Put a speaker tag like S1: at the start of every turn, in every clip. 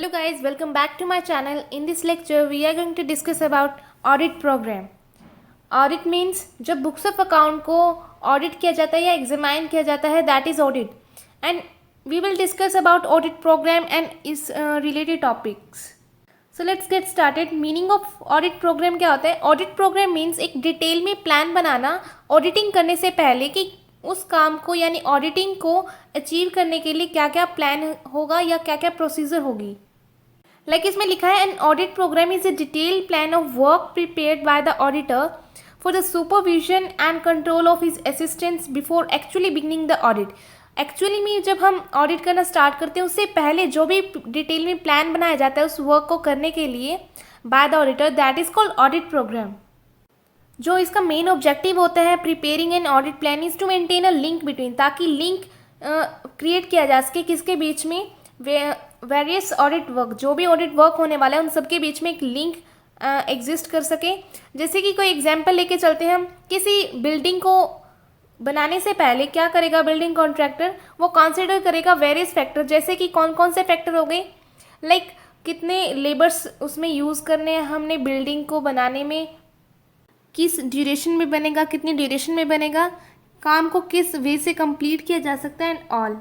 S1: Hello guys, welcome back to my channel. In this lecture, we are going to discuss about audit program. Audit means जब books of account को audit किया जाता है या examine किया जाता है, that is audit. And we will discuss about audit program and its related topics. So let's get started. Meaning of audit program क्या होता है? Audit program means एक डिटेल में प्लान बनाना ऑडिटिंग करने से पहले कि उस काम को यानी ऑडिटिंग को अचीव करने के लिए क्या क्या प्लान होगा या क्या क्या प्रोसीजर होगी. लाइक इसमें लिखा है an audit program is a detail plan of work prepared by the auditor for the supervision and control of his assistants before actually beginning the audit. Actually में जब हम ऑडिट करना स्टार्ट करते हैं उससे पहले जो भी डिटेल में प्लान बनाया जाता है उस वर्क को करने के लिए by the auditor, that is called audit programme. जो इसका मेन ऑब्जेक्टिव होता है preparing an audit plan is to maintain a link between, ताकि लिंक क्रिएट किया जा सके किसके बीच में, वेरियस ऑडिट वर्क, जो भी ऑडिट वर्क होने वाला है उन सबके बीच में एक लिंक एग्जिस्ट कर सके. जैसे कि कोई एग्जांपल लेके चलते हैं हम, किसी बिल्डिंग को बनाने से पहले क्या करेगा बिल्डिंग कॉन्ट्रैक्टर, वो कंसिडर करेगा वेरियस फैक्टर. जैसे कि कौन कौन से फैक्टर हो गए, लाइक कितने लेबर्स उसमें यूज़ करने हैं हमने बिल्डिंग को बनाने में, किस ड्यूरेशन में बनेगा, कितनी ड्यूरेशन में बनेगा, काम को किस वे से कंप्लीट किया जा सकता है and all.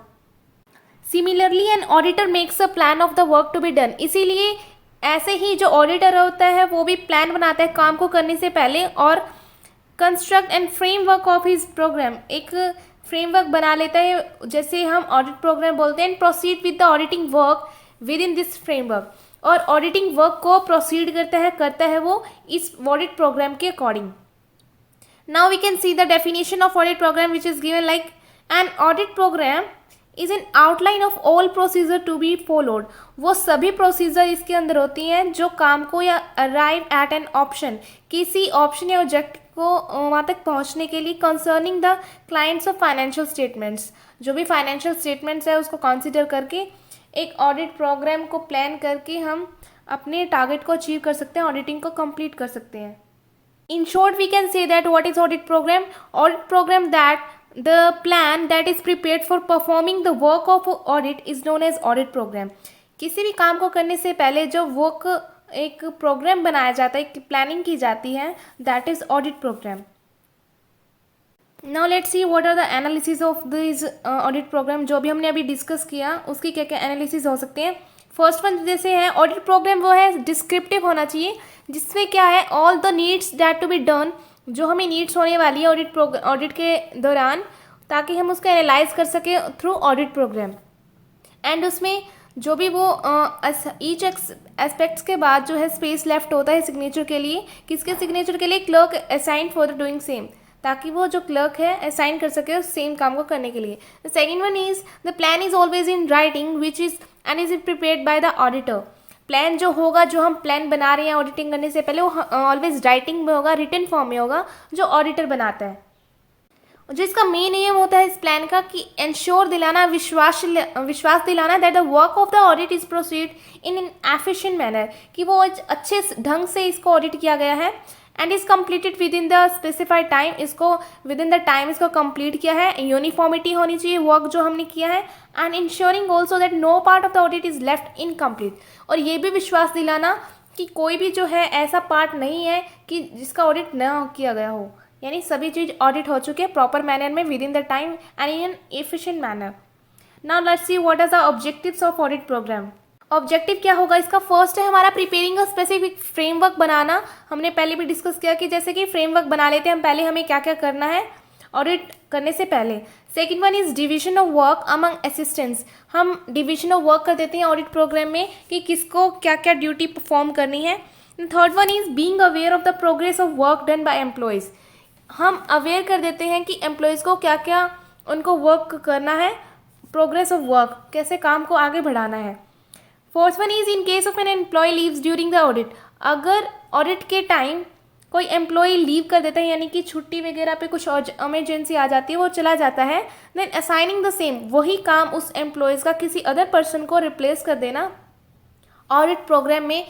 S1: Similarly an auditor makes a plan of the work to be done. इसीलिए ऐसे ही जो ऑडिटर होता है वो भी प्लान बनाता है काम को करने से पहले और construct and framework of his program, एक फ्रेमवर्क बना लेता है जैसे हम ऑडिट प्रोग्राम बोलते हैं, and proceed with the auditing work within this framework. और ऑडिटिंग वर्क को प्रोसीड करता है वो इस ऑडिट प्रोग्राम के according. Now we can see the definition of audit program which is given like an audit program is an outline of all procedure to be followed. वो सभी procedure इसके अंदर होती हैं जो काम को या अराइव एट एन ऑप्शन, किसी ऑप्शन या ऑब्जेक्ट को वहाँ तक पहुँचने के लिए concerning the clients of financial statements. जो भी फाइनेंशियल स्टेटमेंट्स है उसको कंसिडर करके एक ऑडिट प्रोग्राम को प्लान करके हम अपने टारगेट को अचीव कर सकते हैं, ऑडिटिंग को कंप्लीट कर सकते हैं. In short we can say that what is audit program. Audit program that the plan that is prepared for performing the work of audit is known as audit program. किसी भी काम को करने से पहले जो वर्क एक प्रोग्राम बनाया जाता है, एक प्लानिंग की जाती है, that is audit program. Now let's see what are the analysis of this audit programme. जो भी हमने अभी डिस्कस किया उसकी क्या क्या एनालिसिस हो सकते हैं. फर्स्ट वन जैसे है ऑडिट प्रोग्राम, वो है डिस्क्रिप्टिव होना चाहिए, जिसमें क्या है all the needs that to be done, जो हमें नीड्स होने वाली है ऑडिट के दौरान, ताकि हम उसको एनालाइज कर सकें थ्रू ऑडिट प्रोग्राम. एंड उसमें जो भी वो ईच एस्पेक्ट्स के बाद जो है स्पेस लेफ्ट होता है सिग्नेचर के लिए, किसके सिग्नेचर के लिए, clerk assign for the doing same, ताकि वो जो क्लर्क है असाइन कर सके उस सेम काम को करने के लिए. The second one is the plan is always in writing which is and is prepared by the auditor. Plan जो होगा, जो हम प्लान बना रहे हैं ऑडिटिंग करने से पहले, वो ऑलवेज राइटिंग में होगा, रिटन फॉर्म में होगा, जो ऑडिटर बनाता है. जिसका मेन एम होता है इस प्लान का कि इंश्योर दिलाना, विश्वास दिलाना that the work of the audit is proceed in an efficient manner, कि वो अच्छे ढंग से इसको ऑडिट किया गया है and is completed with in the specified time, इसको विद इन द टाइम इसको कंप्लीट किया है. यूनिफॉर्मिटी होनी चाहिए वर्क जो हमने किया है, and ensuring also that no part of the audit is left incomplete. और ये भी विश्वास दिलाना कि कोई भी जो है ऐसा पार्ट नहीं है कि जिसका ऑडिट न किया गया हो, यानी सभी चीज़ ऑडिट हो चुके हैं प्रॉपर मैनर में within the time and in an efficient manner. Now let's see what are the objectives of audit program. Objective क्या होगा इसका, फर्स्ट है हमारा प्रिपेयरिंग अ स्पेसिफिक फ्रेमवर्क बनाना. हमने पहले भी डिस्कस किया कि जैसे कि फ्रेमवर्क बना लेते हैं हम पहले, हमें क्या क्या करना है ऑडिट करने से पहले. Second one is division of work among assistants. हम डिवीजन ऑफ वर्क कर देते हैं ऑडिट प्रोग्राम में कि किसको क्या क्या ड्यूटी परफॉर्म करनी है. Third one is being aware of the progress of work done by employees. हम अवेयर कर देते हैं कि एम्प्लॉयज़ को क्या क्या उनको वर्क करना है, प्रोग्रेस ऑफ वर्क, कैसे काम को आगे बढ़ाना है. Fourth one is in case of an employ leaves during the audit. अगर ऑडिट के टाइम कोई एम्प्लॉय लीव कर देता है, यानी कि छुट्टी वगैरह पे कुछ इमरजेंसी आ जाती है, वो चला जाता है, देन असाइनिंग द सेम, वही काम उस एम्प्लॉयज़ का किसी अदर पर्सन को रिप्लेस कर देना, ऑडिट प्रोग्राम में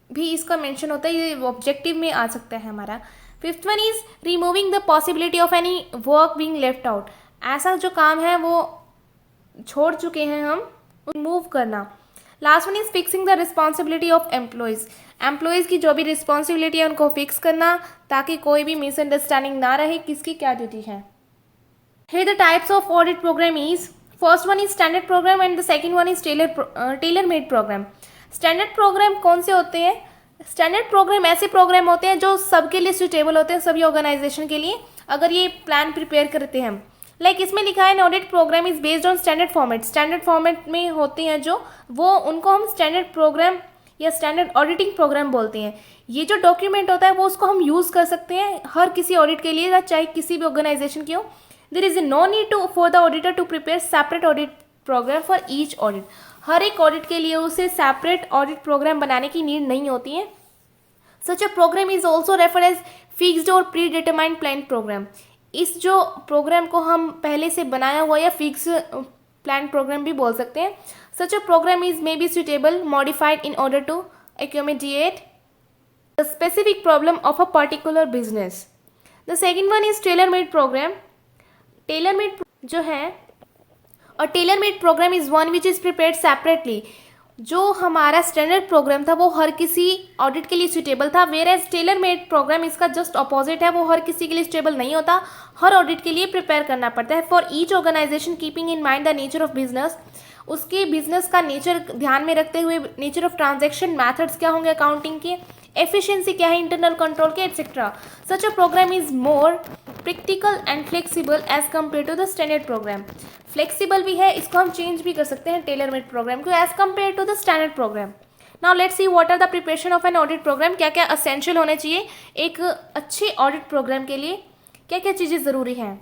S1: भी इसका मेंशन होता है, ये ऑब्जेक्टिव में आ सकता है हमारा. Fifth one is removing the possibility of any work being left out. ऐसा जो काम है वो छोड़ चुके हैं हम, रिमूव करना. Last one is fixing the responsibility of employees की जो भी रिस्पॉन्सिबिलिटी है उनको फिक्स करना, ताकि कोई भी मिसअंडरस्टैंडिंग ना रहे किसकी क्या ड्यूटी है. Here the types of audit program is, first one is standard program and the second one is tailor made program. Standard program कौन से होते हैं? स्टैंडर्ड प्रोग्राम ऐसे प्रोग्राम होते हैं जो सबके लिए सुटेबल होते हैं, सभी ऑर्गेनाइजेशन के लिए, अगर ये प्लान प्रिपेयर करते हैं. लाइक इसमें लिखा है audit program is based on standard format. Standard format में होते हैं जो, वो उनको हम स्टैंडर्ड प्रोग्राम या स्टैंडर्ड ऑडिटिंग प्रोग्राम बोलते हैं. ये जो डॉक्यूमेंट होता है वो उसको हम यूज़ कर सकते हैं हर किसी ऑडिट के लिए, चाहे किसी भी ऑर्गेनाइजेशन की हो. There is no need to for the auditor to prepare separate audit programme for each audit. हर एक ऑडिट के लिए उसे सेपरेट ऑडिट प्रोग्राम बनाने की नीड नहीं होती है. Such a programme is also refer as fixed और प्री डिटरमाइंड प्लान प्रोग्राम. इस जो प्रोग्राम को हम पहले से बनाया हुआ या फिक्स प्लान प्रोग्राम भी बोल सकते हैं. Such a programme is may be suitable modified in order to accommodate the specific problem of a particular business. The second one is tailor made program. Tailor made जो है, और tailor made program is one which is prepared separately. जो हमारा standard programme था वो हर किसी audit के लिए सुटेबल था, whereas tailor made program इसका जस्ट अपोजिट है, वो हर किसी के लिए सुटेबल नहीं होता, हर ऑडिट के लिए प्रिपेयर करना पड़ता है. For each organization keeping in mind the nature of business, उसके बिजनेस का नेचर ध्यान में रखते हुए, नेचर ऑफ ट्रांजैक्शन, मैथड्स क्या होंगे अकाउंटिंग के, एफिशिएंसी क्या है इंटरनल कंट्रोल के, etcetera. Such a programme is more practical and flexible as compared to the standard program. Flexible भी है, इसको हम चेंज भी कर सकते हैं टेलर मेड प्रोग्राम को as compared to the standard program. Now let's see what are the preparation of an audit program. क्या क्या असेंशियल होने चाहिए एक अच्छे ऑडिट प्रोग्राम के लिए, क्या क्या चीज़ें ज़रूरी हैं.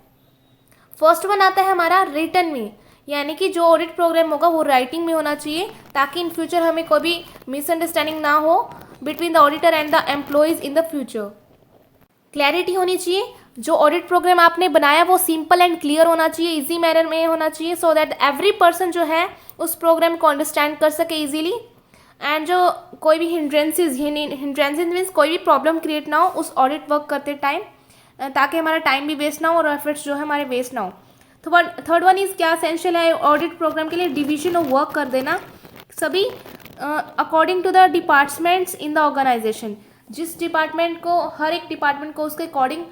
S1: फर्स्ट वन आता है हमारा रिटन में, यानी कि जो ऑडिट प्रोग्राम होगा वो राइटिंग में होना चाहिए, ताकि इन फ्यूचर हमें कोई भी मिसअंडरस्टैंडिंग ना हो between the auditor and the employees in the future. Clarity होनी चाहिए, जो ऑडिट प्रोग्राम आपने बनाया वो सिंपल एंड क्लियर होना चाहिए, इजी मैनर में होना चाहिए, सो दैट एवरी पर्सन जो है उस प्रोग्राम को अंडरस्टैंड कर सके इजीली. एंड जो कोई भी हिंड्रेंसेस मीन्स कोई भी प्रॉब्लम क्रिएट ना हो उस ऑडिट वर्क करते टाइम, ताकि हमारा टाइम भी वेस्ट ना हो और एफर्ट्स जो है हमारे वेस्ट ना हो. तो थर्ड वन इज़ क्या असेंशियल है ऑडिट प्रोग्राम के लिए, डिवीजन ऑफ वर्क कर देना, सभी according to the departments in the organization. जिस डिपार्टमेंट को, हर एक डिपार्टमेंट को उसके अकॉर्डिंग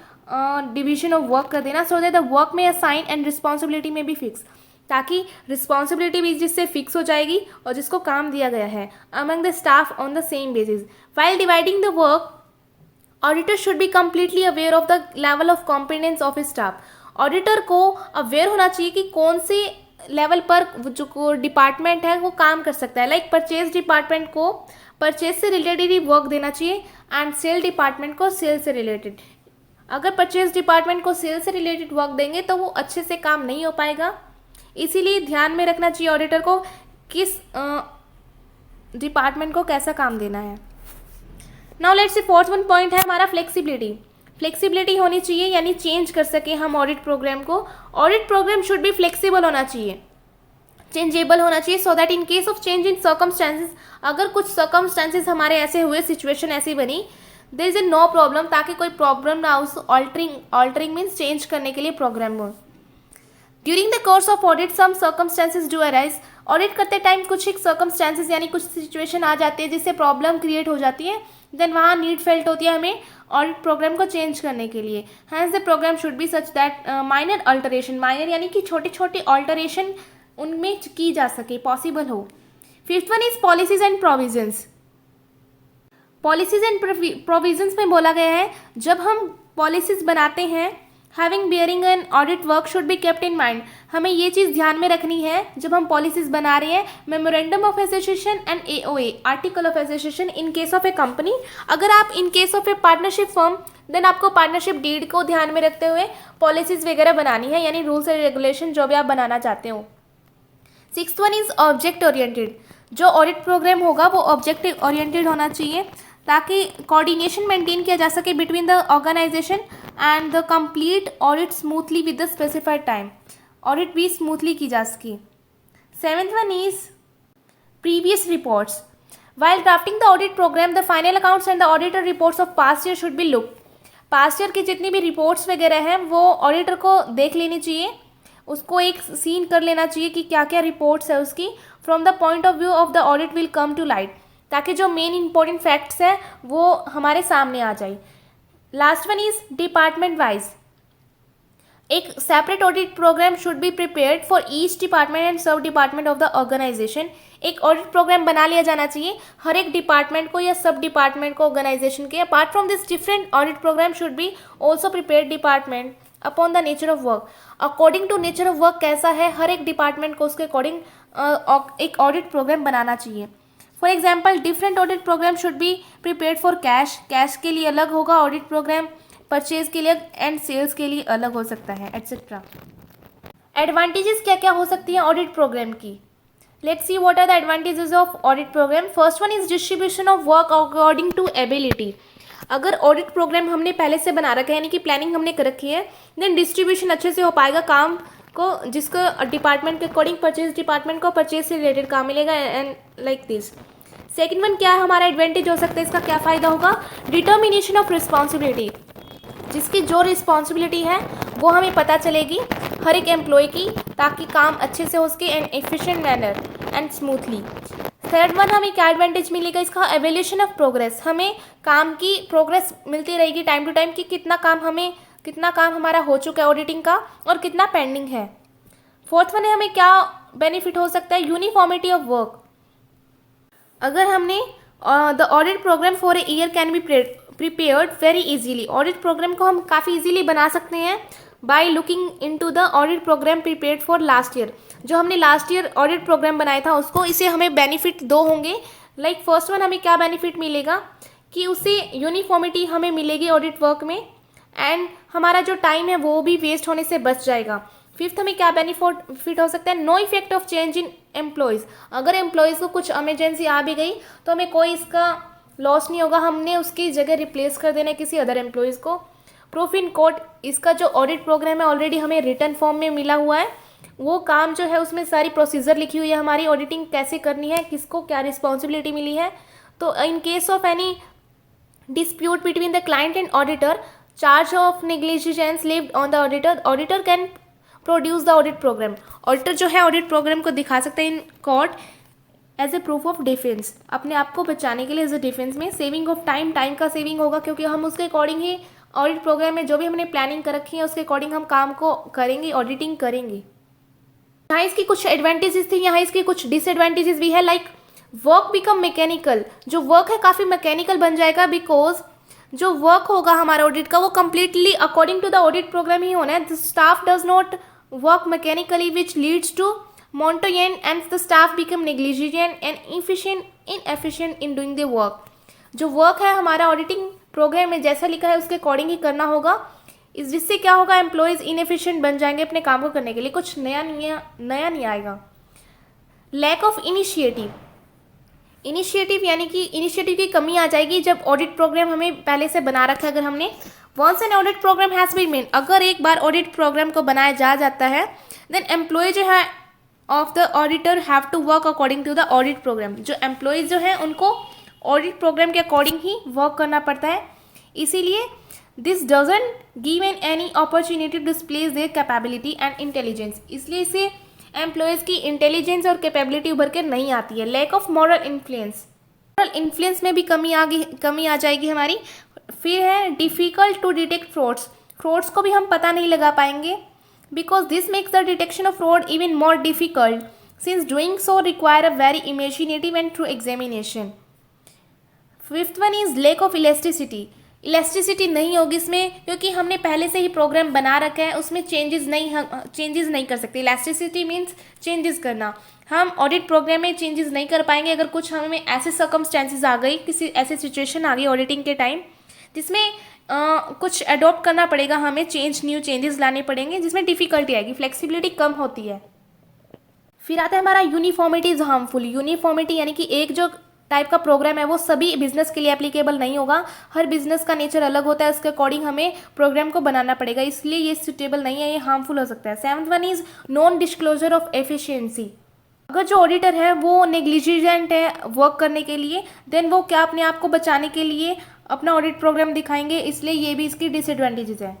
S1: डिवीजन ऑफ वर्क कर देना, सो दैट द वर्क में असाइन एंड रिस्पॉन्सिबिलिटी में भी फिक्स, ताकि रिस्पॉन्सिबिलिटी भी जिससे फिक्स हो जाएगी और जिसको काम दिया गया है among the staff on the same basis. While dividing the work, auditor should be completely aware of the level of competence of staff. Auditor को अवेयर होना चाहिए कि कौन से लेवल पर जो डिपार्टमेंट है वो काम कर सकता है. लाइक परचेज डिपार्टमेंट को परचेज से रिलेटेड ही वर्क देना चाहिए एंड सेल डिपार्टमेंट को सेल से रिलेटेड. अगर परचेज डिपार्टमेंट को सेल से रिलेटेड वर्क देंगे तो वो अच्छे से काम नहीं हो पाएगा, इसीलिए ध्यान में रखना चाहिए ऑडिटर को किस डिपार्टमेंट को कैसा काम देना है. Now let's C fourth one point है हमारा फ्लेक्सिबिलिटी. फ्लेक्सिबिलिटी होनी चाहिए, यानी चेंज कर सके हम ऑडिट प्रोग्राम को. Audit programme should be flexible होना चाहिए, चेंजेबल होना चाहिए, so that in case of change in circumstances, अगर कुछ सर्कमस्टेंसेस हमारे ऐसे हुए, सिचुएशन ऐसी बनी, there is a no problem, ताकि कोई प्रॉब्लम ना उस ऑल्टरिंग मीन्स चेंज करने के लिए प्रोग्राम हो. During the course of audit some circumstances do arise. Audit करते टाइम कुछ एक सर्कमस्टेंसेस यानी कुछ सिचुएशन आ जाती है जिससे प्रॉब्लम क्रिएट हो जाती है, देन वहाँ नीड फेल्ट होती है हमें ऑडिट प्रोग्राम को चेंज करने के लिए. Hence the program should be such that minor alteration, minor यानी कि छोटे छोटे ऑल्टरेशन उनमें की जा सके, पॉसिबल हो. Fifth one is policies and provisions. Policies and provisions में बोला गया है जब हम पॉलिसीज बनाते हैं, having bearing an audit work should be kept in mind. हमें ये चीज़ ध्यान में रखनी है जब हम पॉलिसीज बना रहे हैं, memorandum of association and AOA, article of association in case of a company. अगर आप in case of a partnership firm, then आपको पार्टनरशिप डीड को ध्यान में रखते हुए पॉलिसीज वगैरह बनानी है, यानी रूल्स एंड रेगुलेशन जो भी आप बनाना चाहते हो. Sixth one is object oriented. जो ऑडिट प्रोग्राम होगा वो ऑब्जेक्टिव ओरिएंटेड होना चाहिए, ताकि कोऑर्डिनेशन मेंटेन किया जा सके between the organisation and the complete audit smoothly with the specified time. Audit भी स्मूथली की जा सके. Seventh one is previous reports. While drafting the audit programme the final accounts and the auditor reports of past year should be look. Past year की जितनी भी reports वगैरह हैं वो ऑडिटर को देख लेनी चाहिए. उसको एक सीन कर लेना चाहिए कि क्या क्या रिपोर्ट्स है उसकी, from the point of view of the audit will come to light, ताकि जो मेन इंपॉर्टेंट फैक्ट्स है वो हमारे सामने आ जाए। Last one is department wise. एक separate audit programme should be prepared for each department and sub department of the organisation. एक ऑडिट प्रोग्राम बना लिया जाना चाहिए हर एक डिपार्टमेंट को या सब डिपार्टमेंट को ऑर्गेनाइजेशन के। Apart from this different audit programme should be also prepared department upon the nature of work. According to nature of work कैसा है, हर एक डिपार्टमेंट को उसके अकॉर्डिंग एक ऑडिट प्रोग्राम बनाना चाहिए। For example different audit programme should be prepared for cash, cash के लिए अलग होगा ऑडिट प्रोग्राम, परचेज के लिए एंड सेल्स के लिए अलग हो सकता है, एटसेट्रा। एडवांटेजेस क्या क्या हो सकती हैं ऑडिट प्रोग्राम की? Let's see what are the advantages of audit programme. First one is distribution of work according to ability. अगर ऑडिट प्रोग्राम हमने पहले से बना रखा है, यानी कि प्लानिंग हमने कर रखी है, देन डिस्ट्रीब्यूशन अच्छे से हो पाएगा काम को, जिसको डिपार्टमेंट के अकॉर्डिंग परचेज डिपार्टमेंट को परचेज से रिलेटेड काम मिलेगा and like this. Second one क्या हमारा एडवांटेज हो सकता है, इसका क्या फ़ायदा होगा? Determination of responsibility. जिसकी जो रिस्पॉन्सिबिलिटी है वो हमें पता चलेगी हर एक एम्प्लॉय की, ताकि काम अच्छे से हो सके and efficient manner and smoothly. Third one हमें क्या एडवांटेज मिलेगा इसका? Evaluation of progress. हमें काम की प्रोग्रेस मिलती रहेगी टाइम टू टाइम कि कितना काम हमारा हो चुका है ऑडिटिंग का और कितना पेंडिंग है। फोर्थ वन है हमें क्या बेनिफिट हो सकता है? Uniformity of work. अगर हमने the audit programme for a year can be prepared very easily. Audit programme को हम काफ़ी इजीली बना सकते हैं by looking into the audit programme prepared for last year. जो हमने लास्ट ईयर ऑडिट प्रोग्राम बनाया था उसको, इसे हमें बेनिफिट दो होंगे। लाइक फर्स्ट वन हमें क्या बेनिफिट मिलेगा कि उससे यूनिफॉर्मिटी हमें मिलेगी ऑडिट वर्क में, एंड हमारा जो टाइम है वो भी वेस्ट होने से बच जाएगा। फिफ्थ हमें क्या बेनिफिट हो सकता है? No effect of change in employees. अगर एम्प्लॉयज़ को कुछ इमरजेंसी आ भी गई तो हमें कोई इसका लॉस नहीं होगा, हमने उसकी जगह रिप्लेस कर देना किसी अदर एम्प्लॉयज़ को। प्रूफ इन कोर्ट, इसका जो ऑडिट प्रोग्राम है ऑलरेडी हमें रिटर्न फॉर्म में मिला हुआ है, वो काम जो है उसमें सारी प्रोसीजर लिखी हुई है, हमारी ऑडिटिंग कैसे करनी है, किसको क्या रिस्पॉन्सिबिलिटी मिली है। तो in case of any dispute between the client and auditor, charge of negligence levied on the auditor, auditor can produce the audit programme. Auditor जो है ऑडिट प्रोग्राम को दिखा सकते हैं in court as a proof of defence, अपने आप को बचाने के लिए एज ए डिफेंस में। सेविंग ऑफ टाइम का सेविंग होगा, क्योंकि हम उसके अकॉर्डिंग ही ऑडिट प्रोग्राम में जो भी हमने प्लानिंग कर रखी है उसके अकॉर्डिंग हम काम को करेंगे, ऑडिटिंग करेंगे। यहाँ इसकी कुछ एडवांटेजेस थी, यहाँ इसके कुछ डिसएडवांटेजेस भी है। लाइक वर्क बिकम मैकेनिकल, जो वर्क है काफ़ी मैकेनिकल बन जाएगा, बिकॉज जो वर्क होगा हमारा ऑडिट का वो completely according to the audit programme ही होना है। The staff does not work mechanically which leads to monotony and the staff become negligent and inefficient in doing the work। जो वर्क है हमारा ऑडिटिंग प्रोग्राम में जैसा लिखा है उसके अकॉर्डिंग ही करना होगा, इस जिससे क्या होगा, एम्प्लॉयज़ इनएफिशिएंट बन जाएंगे अपने काम को करने के लिए, कुछ नया नहीं आएगा। लैक ऑफ इनिशिएटिव यानी कि इनिशिएटिव की कमी आ जाएगी जब ऑडिट प्रोग्राम हमें पहले से बना रखा है। अगर हमने once an audit programme has been made, अगर एक बार ऑडिट प्रोग्राम को बनाया जाता है, देन एम्प्लॉय जो है of the auditor have to work according to the audit programme. जो एम्प्लॉयज़ जो हैं उनको ऑडिट प्रोग्राम के अकॉर्डिंग ही वर्क करना पड़ता है। इसीलिए this doesn't give any opportunity to display their capability and intelligence, इसलिए इसे एम्प्लॉयज़ की इंटेलिजेंस और कैपेबिलिटी उभर के नहीं आती है। लैक ऑफ मॉरल इन्फ्लुएंस में भी कमी आ जाएगी हमारी। फिर है डिफ़िकल्ट टू डिटेक्ट फ्रॉड्स को भी हम पता नहीं लगा पाएंगे, because this makes the detection of fraud even more difficult, since doing so require a very imaginative and true examination। Fifth one is lack of elasticity नहीं होगी इसमें, क्योंकि हमने पहले से ही प्रोग्राम बना रखा है, उसमें चेंजेस नहीं कर सकते। इलास्टिसिटी मीन्स चेंजेस करना, हम ऑडिट प्रोग्राम में चेंजेस नहीं कर पाएंगे अगर कुछ हमें ऐसे सर्कमस्टेंसेस आ गई, किसी ऐसी सिचुएशन आ गई ऑडिटिंग के टाइम जिसमें कुछ अडॉप्ट करना पड़ेगा, हमें न्यू चेंजेस लाने पड़ेंगे, जिसमें डिफ़िकल्टी आएगी, फ्लेक्सिबिलिटी कम होती है। फिर आता है हमारा यूनिफॉर्मिटी इज़ हार्मफुल। यूनिफॉर्मिटी यानी कि एक जो टाइप का प्रोग्राम है वो सभी बिजनेस के लिए एप्लीकेबल नहीं होगा, हर बिजनेस का नेचर अलग होता है, उसके अकॉर्डिंग हमें प्रोग्राम को बनाना पड़ेगा, इसलिए ये सूटेबल नहीं है, ये हार्मफुल हो सकता है। Seventh one is non disclosure of efficiency. अगर जो ऑडिटर है वो नेग्लिजेंट है वर्क करने के लिए, देन वो क्या अपने आप को बचाने के लिए अपना ऑडिट प्रोग्राम दिखाएंगे, इसलिए ये भी इसकी डिसएडवांटेजेस है।